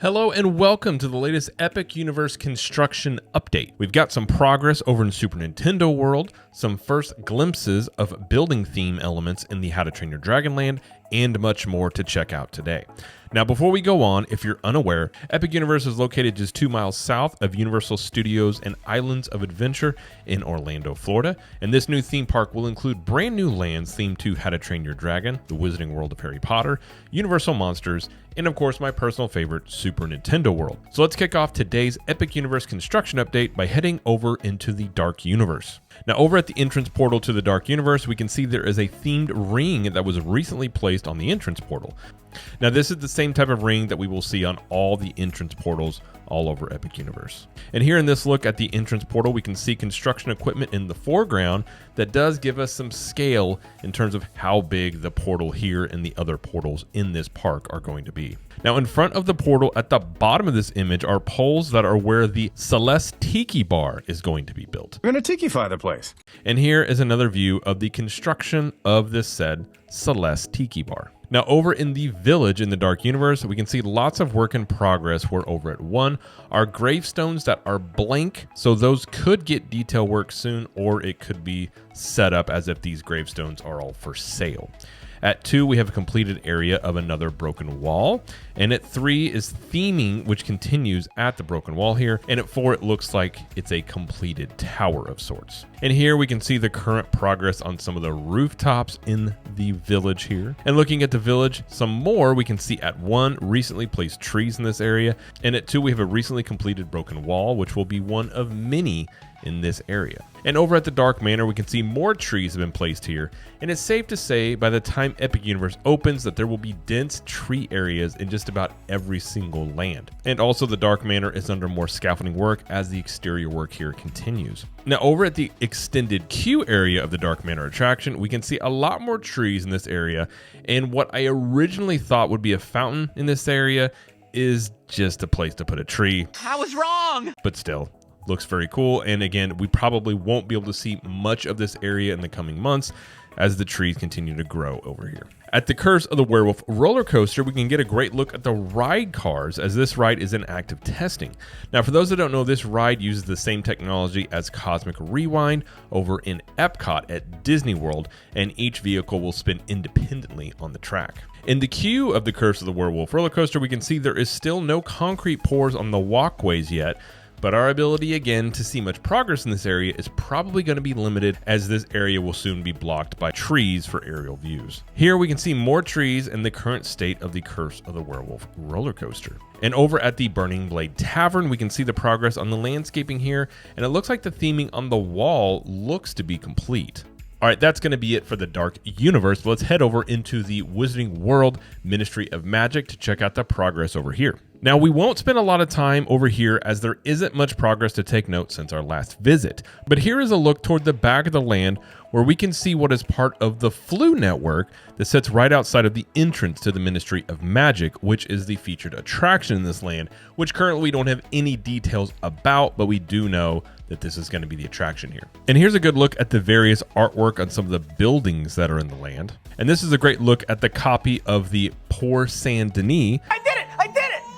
Hello and welcome to the latest Epic Universe construction update. We've got some progress over in Super Nintendo World, some first glimpses of building theme elements in the How to Train Your Dragon land, and much more to check out today. Now, before we go on, if you're unaware, Epic Universe is located just 2 miles south of Universal Studios and Islands of Adventure in Orlando, Florida. And this new theme park will include brand new lands themed to How to Train Your Dragon, the Wizarding World of Harry Potter, Universal Monsters, and of course my personal favorite, Super Nintendo World. So let's kick off today's Epic Universe construction update by heading over into the Dark Universe. Now, over at the entrance portal to the Dark Universe, we can see there is a themed ring that was recently placed on the entrance portal. Now, this is the same type of ring that we will see on all the entrance portals all over Epic Universe. And here in this look at the entrance portal, we can see construction equipment in the foreground that does give us some scale in terms of how big the portal here and the other portals in this park are going to be. Now, in front of the portal at the bottom of this image are poles that are where the Celeste Tiki Bar is going to be built. We're gonna tiki-fy the place. And here is another view of the construction of this said Celeste Tiki Bar. Now, over in the village in the Dark Universe, we can see lots of work in progress where over at 1 are gravestones that are blank, so those could get detail work soon, or it could be set up as if these gravestones are all for sale. At 2, we have a completed area of another broken wall. And at 3 is theming, which continues at the broken wall here. And at 4, it looks like it's a completed tower of sorts. And here we can see the current progress on some of the rooftops in the village here. And looking at the village some more, we can see at 1, recently placed trees in this area. And at 2, we have a recently completed broken wall, which will be one of many in this area. And over at the Dark Manor, we can see more trees have been placed here, and it's safe to say by the time Epic Universe opens that there will be dense tree areas in just about every single land. And also the Dark Manor is under more scaffolding work as the exterior work here continues. Now, over at the extended queue area of the Dark Manor attraction, we can see a lot more trees in this area, and what I originally thought would be a fountain in this area is just a place to put a tree. I was wrong! But still, looks very cool, and again, we probably won't be able to see much of this area in the coming months as the trees continue to grow over here. At the Curse of the Werewolf roller coaster, we can get a great look at the ride cars as this ride is in active testing. Now, for those that don't know, this ride uses the same technology as Cosmic Rewind over in Epcot at Disney World, and each vehicle will spin independently on the track. In the queue of the Curse of the Werewolf roller coaster, we can see there is still no concrete pours on the walkways yet, but our ability again to see much progress in this area is probably going to be limited as this area will soon be blocked by trees for aerial views. Here we can see more trees in the current state of the Curse of the Werewolf roller coaster. And over at the Burning Blade Tavern, we can see the progress on the landscaping here, and it looks like the theming on the wall looks to be complete. All right, that's going to be it for the Dark Universe. Let's head over into the Wizarding World Ministry of Magic to check out the progress over here. Now, we won't spend a lot of time over here as there isn't much progress to take note since our last visit. But here is a look toward the back of the land where we can see what is part of the Flu Network that sits right outside of the entrance to the Ministry of Magic, which is the featured attraction in this land, which currently we don't have any details about, but we do know that this is going to be the attraction here. And here's a good look at the various artwork on some of the buildings that are in the land. And this is a great look at the copy of the Pour Saint Denis. I did it!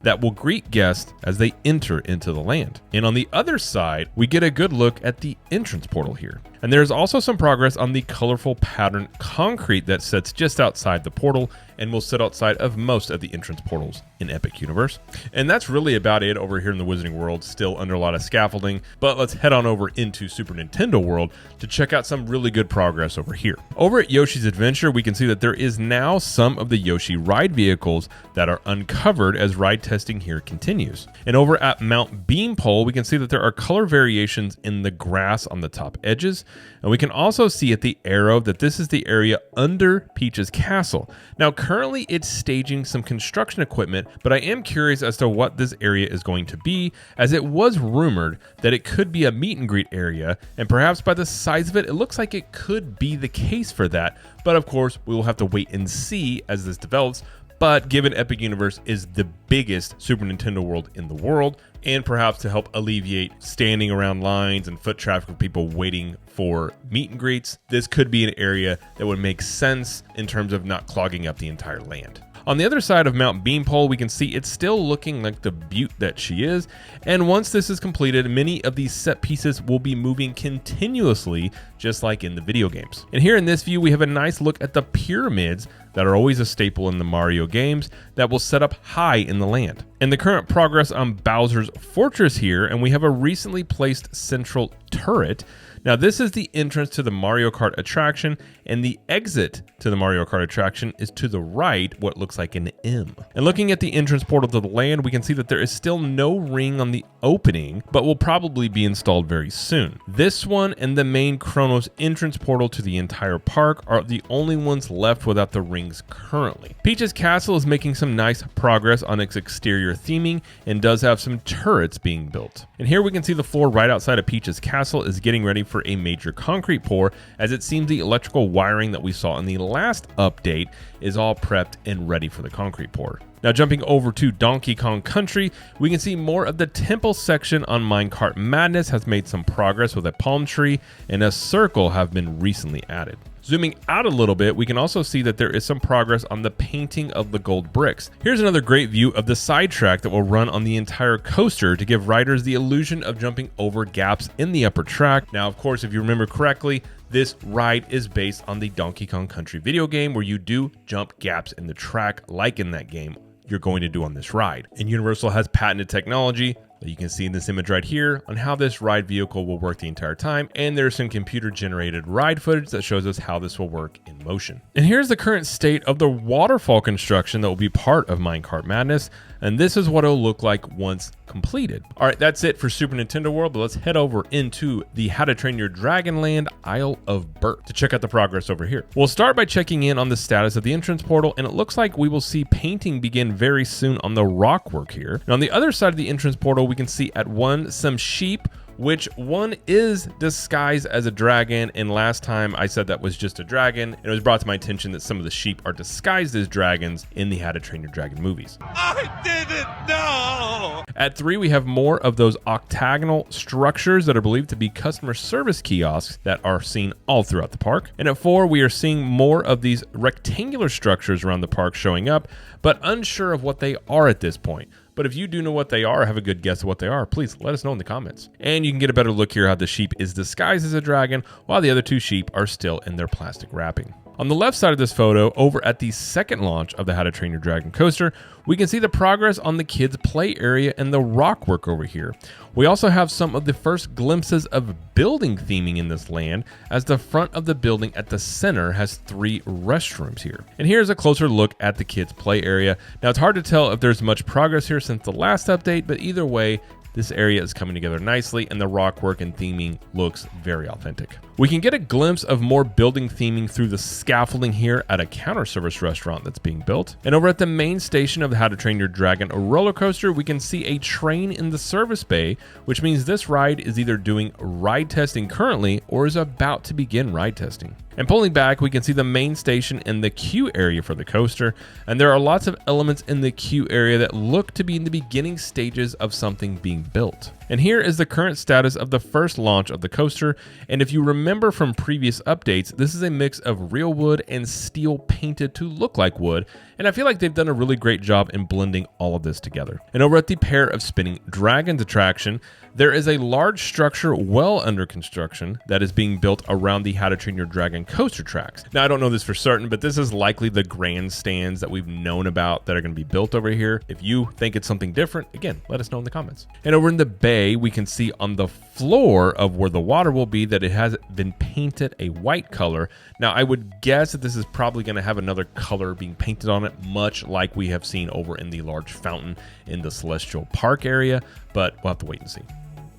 That will greet guests as they enter into the land. And on the other side, we get a good look at the entrance portal here. And there's also some progress on the colorful pattern concrete that sits just outside the portal and will sit outside of most of the entrance portals in Epic Universe. And that's really about it over here in the Wizarding World, still under a lot of scaffolding, but let's head on over into Super Nintendo World to check out some really good progress over here. Over at Yoshi's Adventure, we can see that there is now some of the Yoshi ride vehicles that are uncovered as ride testing here continues. And over at Mount Beanpole, we can see that there are color variations in the grass on the top edges. And we can also see at the arrow that this is the area under Peach's Castle. Now, currently it's staging some construction equipment, but I am curious as to what this area is going to be, as it was rumored that it could be a meet and greet area, and perhaps by the size of it, it looks like it could be the case for that. But of course, we will have to wait and see as this develops. But given Epic Universe is the biggest Super Nintendo World in the world, and perhaps to help alleviate standing around lines and foot traffic for people waiting for meet and greets, this could be an area that would make sense in terms of not clogging up the entire land. On the other side of Mount Beanpole, we can see it's still looking like the butte that she is, and once this is completed, many of these set pieces will be moving continuously, just like in the video games. And here in this view, we have a nice look at the pyramids that are always a staple in the Mario games that will set up high in the land. And the current progress on Bowser's Fortress here, and we have a recently placed central turret. Now this is the entrance to the Mario Kart attraction, and the exit to the Mario Kart attraction is to the right, what looks like an M. And looking at the entrance portal to the land, we can see that there is still no ring on the opening, but will probably be installed very soon. This one and the main Kronos entrance portal to the entire park are the only ones left without the rings currently. Peach's Castle is making some nice progress on its exterior theming and does have some turrets being built. And here we can see the floor right outside of Peach's Castle is getting ready for a major concrete pour, as it seems the electrical wiring that we saw in the last update is all prepped and ready for the concrete pour. Now jumping over to Donkey Kong Country, we can see more of the temple section on Minecart Madness has made some progress with a palm tree and a circle have been recently added. Zooming out a little bit, we can also see that there is some progress on the painting of the gold bricks. Here's another great view of the sidetrack that will run on the entire coaster to give riders the illusion of jumping over gaps in the upper track. Now, of course, if you remember correctly, this ride is based on the Donkey Kong Country video game where you do jump gaps in the track like in that game you're going to do on this ride. And Universal has patented technology that you can see in this image right here on how this ride vehicle will work the entire time, and there's some computer generated ride footage that shows us how this will work in motion. And here's the current state of the waterfall construction that will be part of Minecart Madness, and this is what it'll look like once completed. All right, that's it for Super Nintendo World, but let's head over into the How to Train Your Dragon Land Isle of Birth to check out the progress over here. We'll start by checking in on the status of the entrance portal, and it looks like we will see painting begin very soon on the rock work here. And on the other side of the entrance portal, we can see at one some sheep, which one is disguised as a dragon, and last time I said that was just a dragon, and it was brought to my attention that some of the sheep are disguised as dragons in the How to Train Your Dragon movies. I didn't know! At 3, we have more of those octagonal structures that are believed to be customer service kiosks that are seen all throughout the park. And at 4, we are seeing more of these rectangular structures around the park showing up, but unsure of what they are at this point. But if you do know what they are, have a good guess of what they are, please let us know in the comments. And you can get a better look here how the sheep is disguised as a dragon, while the other 2 sheep are still in their plastic wrapping. On the left side of this photo, over at the second launch of the How to Train Your Dragon coaster, we can see the progress on the kids' play area and the rock work over here. We also have some of the first glimpses of building theming in this land, as the front of the building at the center has 3 restrooms here. And here's a closer look at the kids' play area. Now it's hard to tell if there's much progress here since the last update, but either way, this area is coming together nicely and the rock work and theming looks very authentic. We can get a glimpse of more building theming through the scaffolding here at a counter service restaurant that's being built. And over at the main station of the How to Train Your Dragon roller coaster, we can see a train in the service bay, which means this ride is either doing ride testing currently or is about to begin ride testing. And pulling back, we can see the main station and the queue area for the coaster, and there are lots of elements in the queue area that look to be in the beginning stages of something being built. And here is the current status of the first launch of the coaster, and if you remember from previous updates, this is a mix of real wood and steel painted to look like wood, and I feel like they've done a really great job in blending all of this together. And over at the Pair of Spinning Dragons attraction, there is a large structure well under construction that is being built around the How to Train Your Dragon coaster tracks. Now, I don't know this for certain, but this is likely the grandstands that we've known about that are going to be built over here. If you think it's something different, again, let us know in the comments. And over in the bay, we can see on the floor of where the water will be that it has been painted a white color. Now, I would guess that this is probably going to have another color being painted on it, much like we have seen over in the large fountain in the Celestial Park area, but we'll have to wait and see.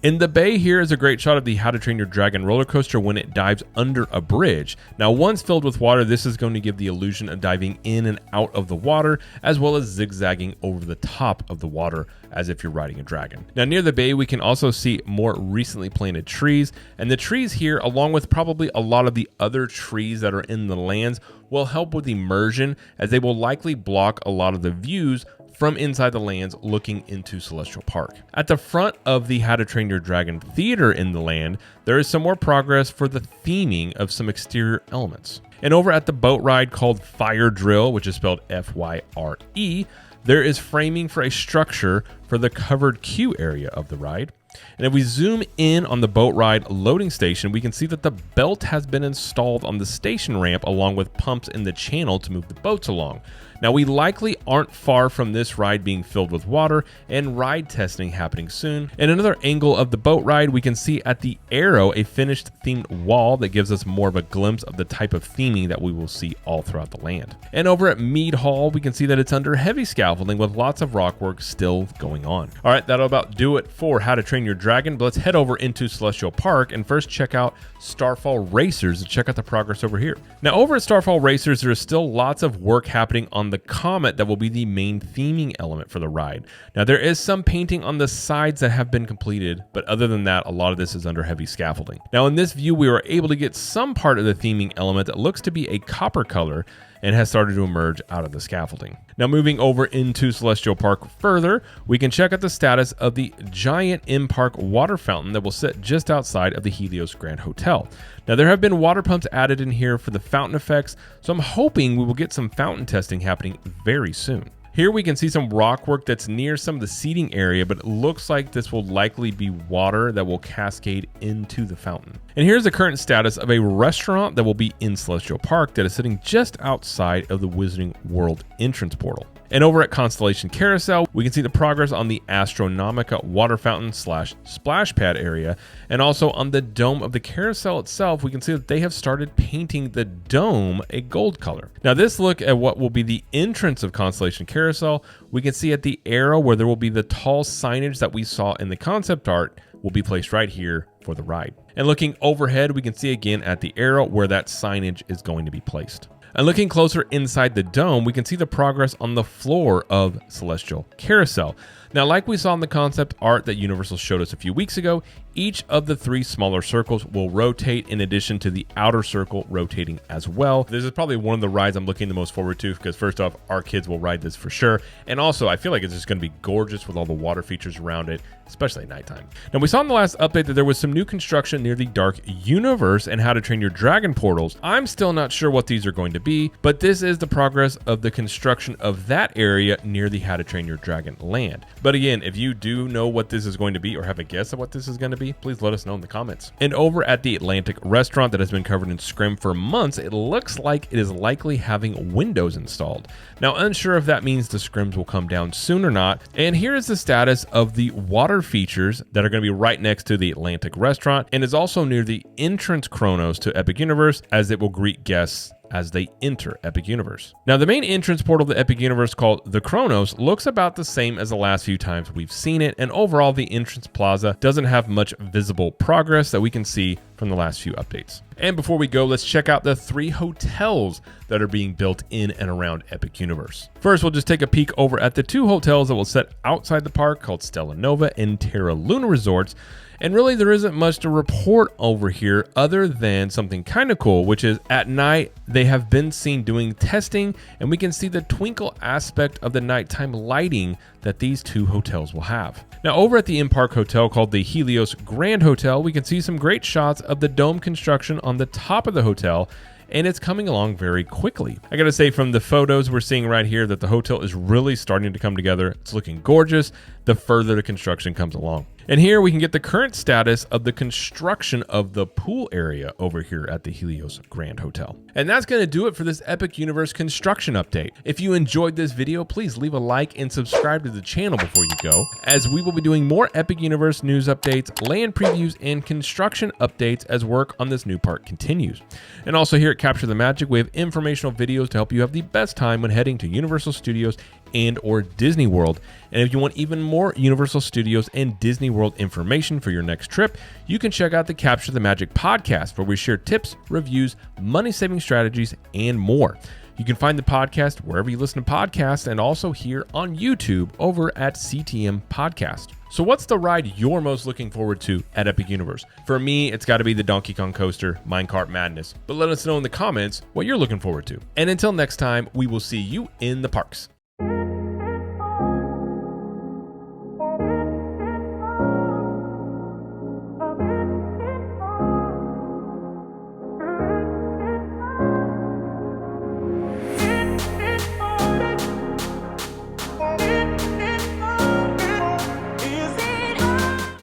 In the bay here is a great shot of the How to Train Your Dragon roller coaster when it dives under a bridge. Now, once filled with water, this is going to give the illusion of diving in and out of the water, as well as zigzagging over the top of the water as if you're riding a dragon. Now, near the bay, we can also see more recently planted trees, and the trees here, along with probably a lot of the other trees that are in the lands, will help with immersion, as they will likely block a lot of the views from inside the lands looking into Celestial Park. At the front of the How to Train Your Dragon theater in the land, there is some more progress for the theming of some exterior elements. And over at the boat ride called Fire Drill, which is spelled F-Y-R-E, there is framing for a structure for the covered queue area of the ride. And if we zoom in on the boat ride loading station, we can see that the belt has been installed on the station ramp along with pumps in the channel to move the boats along. Now, we likely aren't far from this ride being filled with water and ride testing happening soon. In another angle of the boat ride, we can see at the arrow a finished themed wall that gives us more of a glimpse of the type of theming that we will see all throughout the land. And over at Mead Hall, we can see that it's under heavy scaffolding with lots of rock work still going on. All right, that'll about do it for How to Train Your Dragon, but let's head over into Celestial Park and first check out Starfall Racers and check out the progress over here. Now, over at Starfall Racers, there is still lots of work happening on the comet that will be the main theming element for the ride. Now, there is some painting on the sides that have been completed, but other than that, a lot of this is under heavy scaffolding. Now, in this view, we were able to get some part of the theming element that looks to be a copper color and has started to emerge out of the scaffolding. Now, moving over into Celestial Park further, we can check out the status of the giant in-park water fountain that will sit just outside of the Helios Grand Hotel. Now, there have been water pumps added in here for the fountain effects, so I'm hoping we will get some fountain testing happening very soon. Here we can see some rock work that's near some of the seating area, but it looks like this will likely be water that will cascade into the fountain. And here's the current status of a restaurant that will be in Celestial Park that is sitting just outside of the Wizarding World entrance portal. And over at Constellation Carousel, we can see the progress on the Astronomica water fountain / splash pad area. And also on the dome of the carousel itself, we can see that they have started painting the dome a gold color. Now, this look at what will be the entrance of Constellation Carousel, we can see at the arrow where there will be the tall signage that we saw in the concept art will be placed right here for the ride. And looking overhead, we can see again at the arrow where that signage is going to be placed. And looking closer inside the dome, we can see the progress on the floor of Celestial Carousel. Now, like we saw in the concept art that Universal showed us a few weeks ago, each of the 3 smaller circles will rotate in addition to the outer circle rotating as well. This is probably one of the rides I'm looking the most forward to because first off, our kids will ride this for sure. And also, I feel like it's just going to be gorgeous with all the water features around it, especially at nighttime. Now, we saw in the last update that there was some new construction near the Dark Universe and How to Train Your Dragon portals. I'm still not sure what these are going to be, but this is the progress of the construction of that area near the How to Train Your Dragon land. But again, if you do know what this is going to be or have a guess of what this is going to be, please let us know in the comments. And over at the Atlantic restaurant that has been covered in scrim for months, it looks like it is likely having windows installed. Now, unsure if that means the scrims will come down soon or not. And here is the status of the water features that are going to be right next to the Atlantic restaurant and is also near the entrance Chronos to Epic Universe as it will greet guests as they enter Epic Universe. Now, the main entrance portal of the Epic Universe called the Chronos looks about the same as the last few times we've seen it, and overall the entrance plaza doesn't have much visible progress that we can see from the last few updates. And before we go, let's check out the 3 hotels that are being built in and around Epic Universe. First, we'll just take a peek over at the 2 hotels that will sit outside the park called Stella Nova and Terra Luna Resorts. And really, there isn't much to report over here other than something kind of cool, which is at night, they have been seen doing testing, and we can see the twinkle aspect of the nighttime lighting that these 2 hotels will have. Now, over at the in-park hotel called the Helios Grand Hotel, we can see some great shots of the dome construction on the top of the hotel, and it's coming along very quickly. I gotta say, from the photos we're seeing right here that the hotel is really starting to come together. It's looking gorgeous the further the construction comes along. And here we can get the current status of the construction of the pool area over here at the Helios Grand Hotel. And that's going to do it for this Epic Universe construction update. If you enjoyed this video, please leave a like and subscribe to the channel before you go, as we will be doing more Epic Universe news updates, land previews, and construction updates as work on this new park continues. And also here at Capture the Magic, we have informational videos to help you have the best time when heading to Universal Studios and or Disney World. And if you want even more Universal Studios and Disney World information for your next trip, you can check out the Capture the Magic podcast, where we share tips, reviews, money-saving strategies, and more. You can find the podcast wherever you listen to podcasts and also here on YouTube over at CTM Podcast. So what's the ride you're most looking forward to at Epic Universe? For me, it's got to be the Donkey Kong Coaster, Minecart Madness. But let us know in the comments what you're looking forward to. And until next time, we will see you in the parks.